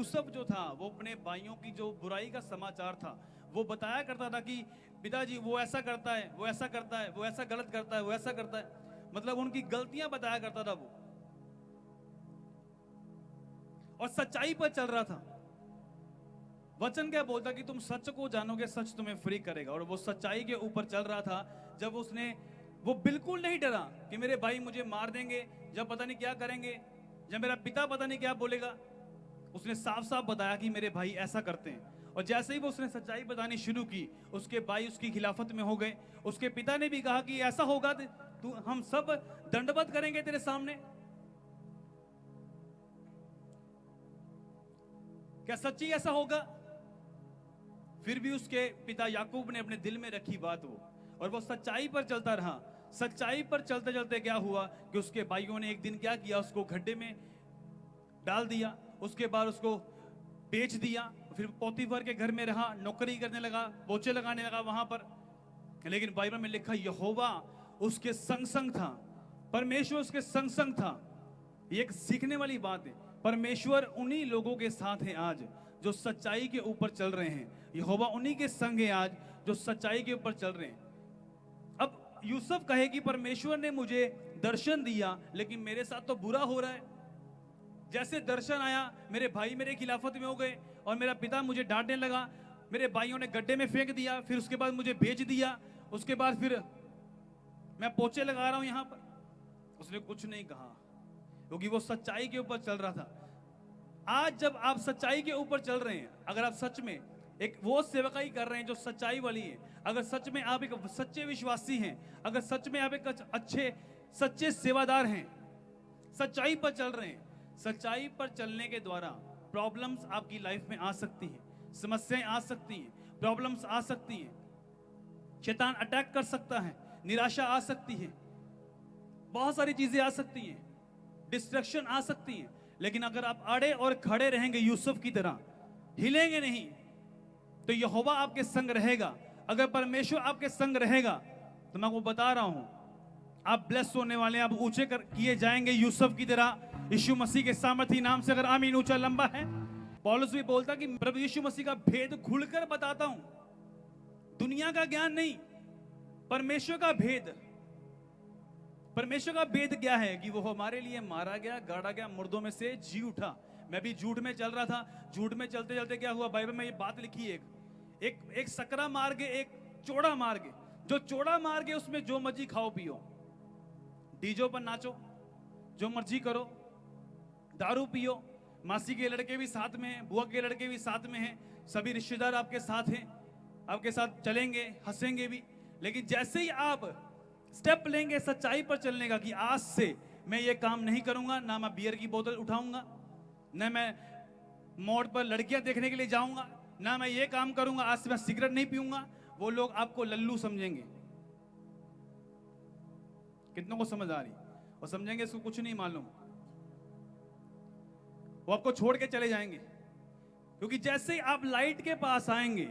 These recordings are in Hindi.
यूसुफ जो था वो अपने भाइयों की जो बुराई का समाचार था वो बताया करता था कि पिताजी वो ऐसा करता है, वो ऐसा करता है, वो ऐसा गलत करता है, वो ऐसा करता है, मतलब उनकी गलतियां बताया करता था वो, और सच्चाई पर चल रहा था। वचन क्या बोलता कि तुम सच को जानोगे, सच तुम्हें फ्री करेगा, और वो सच्चाई के ऊपर चल रहा था। जब उसने, वो बिल्कुल नहीं डरा कि मेरे भाई मुझे मार देंगे, जब पता नहीं क्या करेंगे, जब मेरा पिता पता नहीं क्या बोलेगा। उसने साफ साफ बताया कि मेरे भाई ऐसा करते हैं, और जैसे ही वो उसने सच्चाई बतानी शुरू की, उसके भाई उसकी खिलाफत में हो गए। उसके पिता ने भी कहा कि ऐसा होगा तू, हम सब दंडवत करेंगे तेरे सामने, क्या सच्ची ऐसा होगा? फिर भी उसके पिता याकूब ने अपने दिल में रखी बात वो, और वो सच्चाई पर चलता रहा। सच्चाई पर चलते चलते क्या हुआ कि उसके भाइयों ने एक दिन क्या किया, उसको गड्ढे में डाल दिया, उसके बाद उसको बेच दिया। फिर पोतीफर के घर में रहा, नौकरी करने लगा, पोछे लगाने लगा वहां पर। लेकिन बाइबल में लिखा यहोवा उसके संग संग था, परमेश्वर उसके संग संग था। ये एक सीखने वाली बात है। परमेश्वर उन्हीं लोगों के साथ है आज जो सच्चाई के ऊपर चल रहे हैं। यहोवा उन्हीं के संग है आज जो सच्चाई के ऊपर चल रहे हैं। अब यूसुफ कहे कि परमेश्वर ने मुझे दर्शन दिया, लेकिन मेरे साथ तो बुरा हो रहा है। जैसे दर्शन आया, मेरे भाई मेरे खिलाफत में हो गए, और मेरा पिता मुझे डांटने लगा। मेरे भाइयों ने गड्ढे में फेंक दिया, फिर उसके बाद मुझे बेच दिया, उसके बाद फिर मैं पोछे लगा रहा हूं यहां पर। उसने कुछ नहीं कहा, क्योंकि वो सच्चाई के ऊपर चल रहा था। आज जब आप सच्चाई के ऊपर चल रहे हैं, अगर आप सच में एक वो सेवकाई कर रहे हैं जो सच्चाई वाली है, अगर सच में आप एक सच्चे विश्वासी हैं, अगर सच में आप एक अच्छे सच्चे सेवादार हैं, सच्चाई पर चल रहे हैं, सच्चाई पर चलने के द्वारा प्रॉब्लम्स आपकी लाइफ में आ सकती हैं, समस्याएं आ सकती हैं, प्रॉब्लम्स आ सकती हैं, शैतान अटैक कर सकता है, निराशा आ सकती है, बहुत सारी चीजें आ सकती हैं, डिस्ट्रैक्शन आ सकती हैं। लेकिन अगर आप अड़े और खड़े रहेंगे यूसुफ की तरह, हिलेंगे नहीं, तो यहोवा आपके संग रहेगा। अगर परमेश्वर आपके संग रहेगा तो मैं आपको बता रहा हूं, आप ब्लेस होने वाले हैं, आप ऊंचे किए जाएंगे यूसुफ की तरह। यीशु मसीह के सामर्थी नाम से अगर आमीन ऊंचा लंबा है। पौलुस भी बोलता कि प्रभु यीशु मसीह का भेद खुलकर बताता हूं, दुनिया का ज्ञान नहीं, परमेश्वर का भेद। परमेश्वर का भेद क्या है कि वो हमारे लिए मारा गया, गाड़ा गया, मुर्दों में से जी उठा। मैं भी झूठ में चल रहा था, झूठ में चलते चलते क्या हुआ, बाइबल में ये बात लिखी है, एक सकरा मार्ग, एक चौड़ा मार्ग। जो चौड़ा मार्ग है उसमें जो मर्जी खाओ पियो, डीजो पर नाचो, जो मर्जी करो, दारू पियो, मासी के लड़के भी साथ में हैं, बुआ के लड़के भी साथ में हैं, सभी रिश्तेदार आपके साथ हैं, आपके साथ चलेंगे, हंसेंगे भी। लेकिन जैसे ही आप स्टेप लेंगे सच्चाई पर चलने का कि आज से मैं ये काम नहीं करूंगा, ना मैं बियर की बोतल उठाऊंगा, ना मैं मोड़ पर लड़कियां देखने के लिए जाऊंगा, ना मैं ये काम करूंगा, आज से मैं सिगरेट नहीं पीऊंगा, वो लोग आपको लल्लू समझेंगे। कितनों को समझ आ रही? और समझेंगे इसको कुछ नहीं मालूम, वो आपको छोड़ के चले जाएंगे। क्योंकि जैसे ही आप लाइट के पास आएंगे,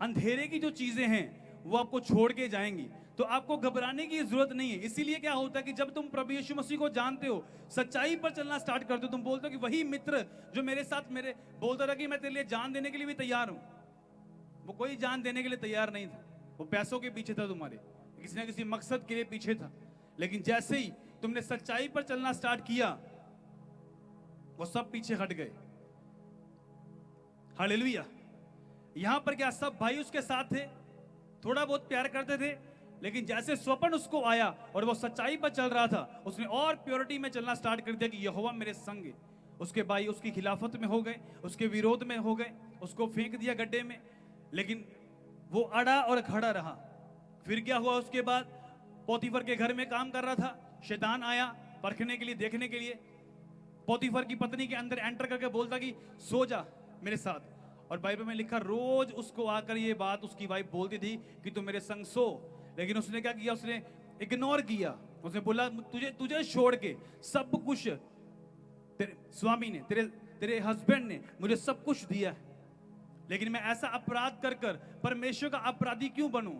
अंधेरे की जो चीजें हैं वो आपको छोड़ के जाएंगी। तो आपको घबराने की जरूरत नहीं है। इसीलिए क्या होता है कि जब तुम प्रभु यीशु मसीह को जानते हो, सच्चाई पर चलना स्टार्ट करते हो, तुम बोलते हो कि वही मित्र जो मेरे साथ मेरे बोलता रहा कि मैं तेरे लिए जान देने के लिए भी तैयार हूं, वो कोई जान देने के लिए तैयार नहीं था, वो पैसों के पीछे था, तुम्हारे किसी ना किसी मकसद के लिए पीछे था। लेकिन जैसे ही तुमने सच्चाई पर चलना स्टार्ट किया, वो सब पीछे हट गए। हालेलुया। यहां पर क्या सब भाई उसके साथ थे, थोड़ा बहुत प्यार करते थे, लेकिन जैसे स्वप्न उसको आया और वो सच्चाई पर चल रहा था, उसने और प्योरिटी में चलना स्टार्ट कर दिया कि यहोवा मेरे संग है। उसके भाई उसकी खिलाफत में हो गए, उसके विरोध में हो गए, उसको फेंक दिया गड्ढे में, लेकिन वो अड़ा और खड़ा रहा। फिर क्या हुआ, उसके बाद पोतीफर के घर में काम कर रहा था, शैतान आया परखने के लिए, देखने के लिए। पोतीफर की पत्नी के अंदर एंटर करके बोलता कि सो जा मेरे साथ। और बाइबल में लिखा रोज उसको आकर ये बात उसकी वाइफ बोलती थी कि तू मेरे संग सो। लेकिन उसने क्या किया, उसने इग्नोर किया। उसने बोला तुझे छोड़ के सब कुछ तेरे स्वामी ने, तेरे हस्बैंड ने मुझे सब कुछ दिया है, लेकिन मैं ऐसा अपराध कर कर परमेश्वर का अपराधी क्यों बनूं?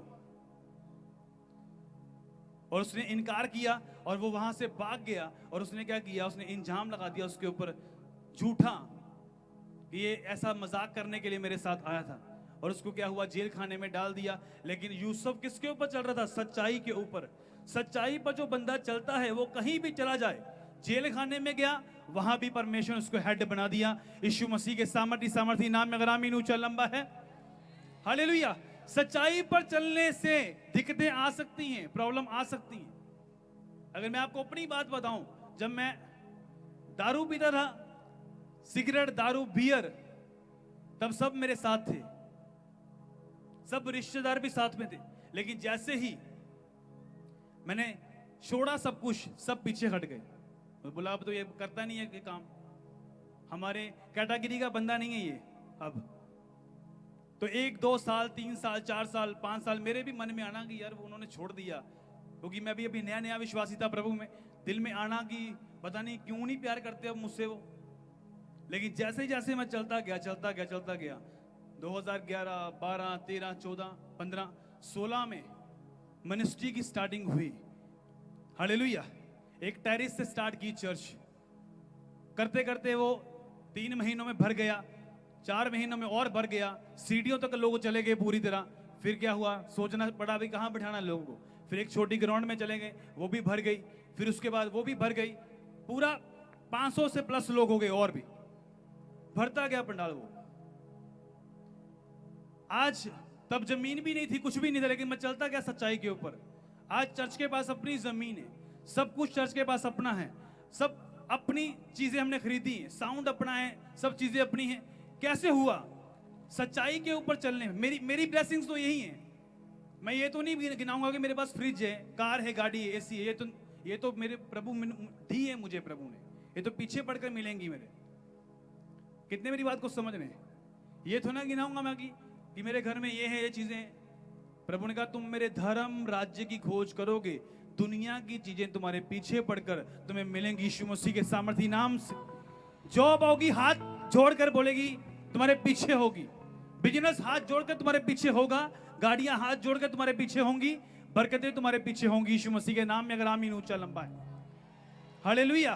और उसने इनकार किया और वो वहां से भाग गया। और उसने क्या किया, उसने इंजाम लगा दिया उसके ऊपर झूठा कि ये ऐसा मजाक करने के लिए मेरे साथ आया था। और उसको क्या हुआ, जेल खाने में डाल दिया। लेकिन यूसुफ किसके ऊपर चल रहा था? सच्चाई के ऊपर। सच्चाई पर जो बंदा चलता है वो कहीं भी चला जाए, जेल खाने में गया, वहां भी परमेश्वर उसको हेड बना दिया। यीशु मसीह के सामर्थी नाम में अगर आमीन ऊंचा लंबा है, हालेलुया। सच्चाई पर चलने से दिक्कतें आ सकती हैं, प्रॉब्लम आ सकती हैं। अगर मैं आपको अपनी बात बताऊं, जब मैं दारू पीता था, सिगरेट, दारू, बियर, तब सब मेरे साथ थे, सब रिश्तेदार भी साथ में थे। लेकिन जैसे ही मैंने छोड़ा सब कुछ, सब पीछे हट गए। बोला अब तो ये करता नहीं है कि काम, हमारे कैटेगरी का बंदा नहीं है ये। अब तो 1 2 साल 3 साल 4 साल 5 साल मेरे भी मन में आना कि यार वो उन्होंने छोड़ दिया, क्योंकि मैं भी अभी नया नया विश्वासी था प्रभु में। दिल में आना कि पता नहीं क्यों नहीं प्यार करते अब मुझसे वो। लेकिन जैसे जैसे मैं चलता गया 2011 12 13 14 15 16 में मिनिस्ट्री की स्टार्टिंग हुई। हालेलुया। एक टेरिस से स्टार्ट की चर्च, करते करते वो 3 महीनों में भर गया, 4 महीनों में और भर गया, सीढ़ियों तक लोग चले गए पूरी तरह। फिर क्या हुआ, सोचना पड़ा भी कहाँ बिठाना लोगों को। फिर एक छोटी ग्राउंड में चले गए, वो भी भर गई। फिर उसके बाद वो भी भर गई, पूरा 500 से प्लस लोग हो गए, और भी भरता गया पंडाल वो। आज तब जमीन भी नहीं थी, कुछ भी नहीं था, लेकिन मैं चलता गया सच्चाई के ऊपर। आज चर्च के पास अपनी जमीन है, सब कुछ चर्च के पास अपना है, सब अपनी चीजें हमने खरीदी है, साउंड अपना है, सब चीजें अपनी हैं। कैसे हुआ? सच्चाई के ऊपर चलने में। मेरी ब्लेसिंग्स तो यही है। मैं ये तो नहीं गिनाऊंगा कि मेरे पास फ्रिज है, कार है, गाड़ी है, एसी है। ये तो मेरे प्रभु दी है मुझे प्रभु ने, ये तो पीछे पड़कर मिलेंगी मेरे। कितने मेरी बात को समझ रहे हैं? ये तो ना गिनाऊंगा मैं कि मेरे घर में ये है, ये चीजें। प्रभु ने कहा तुम मेरे धर्म राज्य की खोज करोगे, दुनिया की चीजें तुम्हारे पीछे पड़कर तुम्हें मिलेंगी यीशु मसीह के सामर्थी नाम से। जॉब होगी हाथ जोड़कर बोलेगी तुम्हारे पीछे होगी, बिजनेस हाथ जोड़कर तुम्हारे पीछे होगा, गाड़ियां हाथ जोड़कर तुम्हारे पीछे होंगी, बरकतें तुम्हारे पीछे होंगी यीशु मसीह के नाम में अगर आमीन ऊंचा लंबा है। हालेलुया।